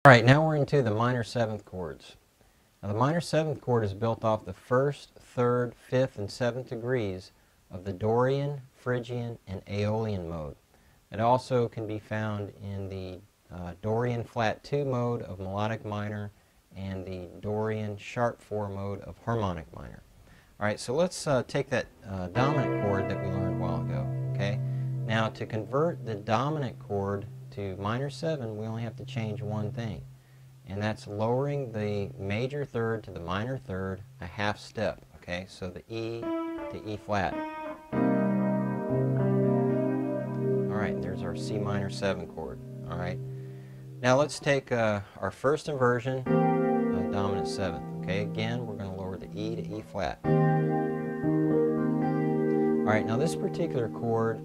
Alright, now we're into the minor seventh chords. Now the minor seventh chord is built off the first, third, fifth, and seventh degrees of the Dorian, Phrygian, and Aeolian mode. It also can be found in the Dorian flat 2 mode of melodic minor and the Dorian sharp 4 mode of harmonic minor. Alright, so let's take that dominant chord that we learned a while ago. Okay? Now to convert the dominant chord to minor 7, we only have to change one thing, and that's lowering the major third to the minor third a half step. Okay, so the E to E flat. Alright, there's our C minor 7 chord. Alright, now let's take our first inversion of dominant 7th. Okay, again we're going to lower the E to E flat. Alright, now this particular chord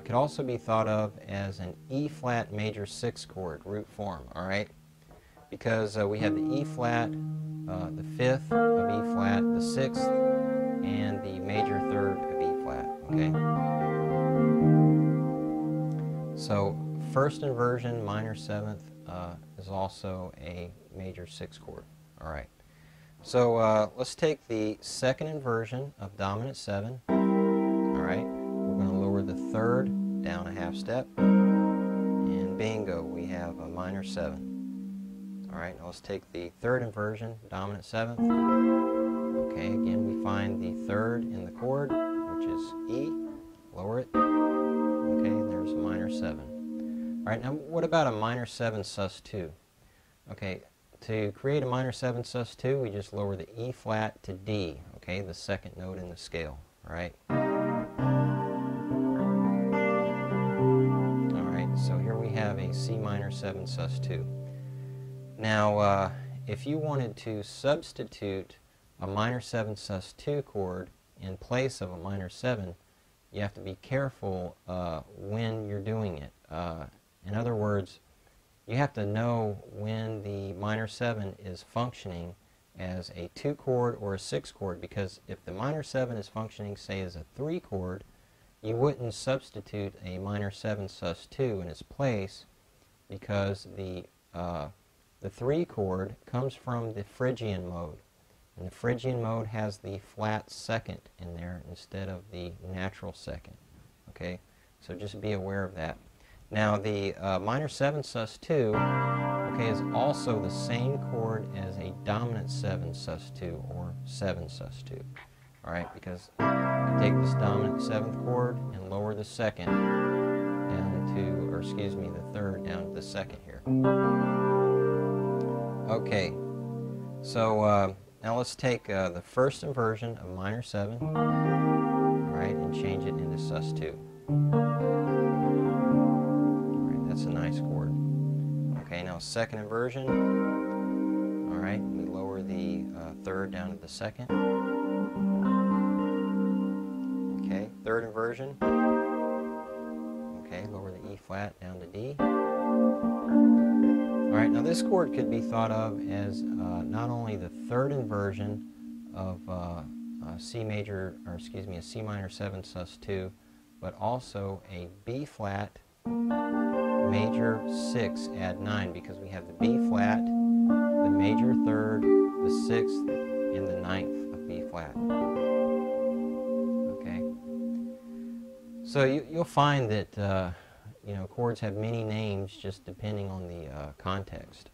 could also be thought of as an E flat major 6 chord root form, alright? Because we have the E flat, the 5th of E flat, the 6th, and the major 3rd of E flat, okay? So first inversion, minor 7th, is also a major 6 chord, alright? So let's take the second inversion of dominant 7, alright? We're going to lower the third down a half step, and bingo, we have a minor 7. Alright, now let's take the third inversion, dominant 7th. Okay, again we find the third in the chord, which is E, lower it. Okay, there's a minor 7. Alright, now what about a minor 7 sus2? Okay, to create a minor 7 sus2, we just lower the E flat to D, okay, the second note in the scale, alright? So here we have a C minor 7 sus2. Now, if you wanted to substitute a minor 7 sus2 chord in place of a minor 7, you have to be careful when you're doing it. In other words, you have to know when the minor 7 is functioning as a 2 chord or a 6 chord, because if the minor 7 is functioning, say, as a 3 chord, you wouldn't substitute a minor 7 sus2 in its place, because the 3 chord comes from the Phrygian mode, and the Phrygian mode has the flat second in there instead of the natural second. Okay, so just be aware of that. Now the minor 7 sus2, okay, is also the same chord as a dominant 7 sus2 or 7 sus2. Alright, because you take this dominant 7th chord and lower the second down to, or excuse me, the third down to the second here. Okay, so now let's take the first inversion of minor 7, alright, and change it into sus2. Alright, that's a nice chord. Okay, now second inversion, alright, we lower the third down to the second. Okay, third inversion. Okay, lower the E flat down to D. Alright, now this chord could be thought of as not only the third inversion of C major, or excuse me, a C minor 7 sus2, but also a B flat major 6 add 9, because we have the B flat, the major third, the 6th, and the 9th of B flat. So you'll find that chords have many names just depending on the context.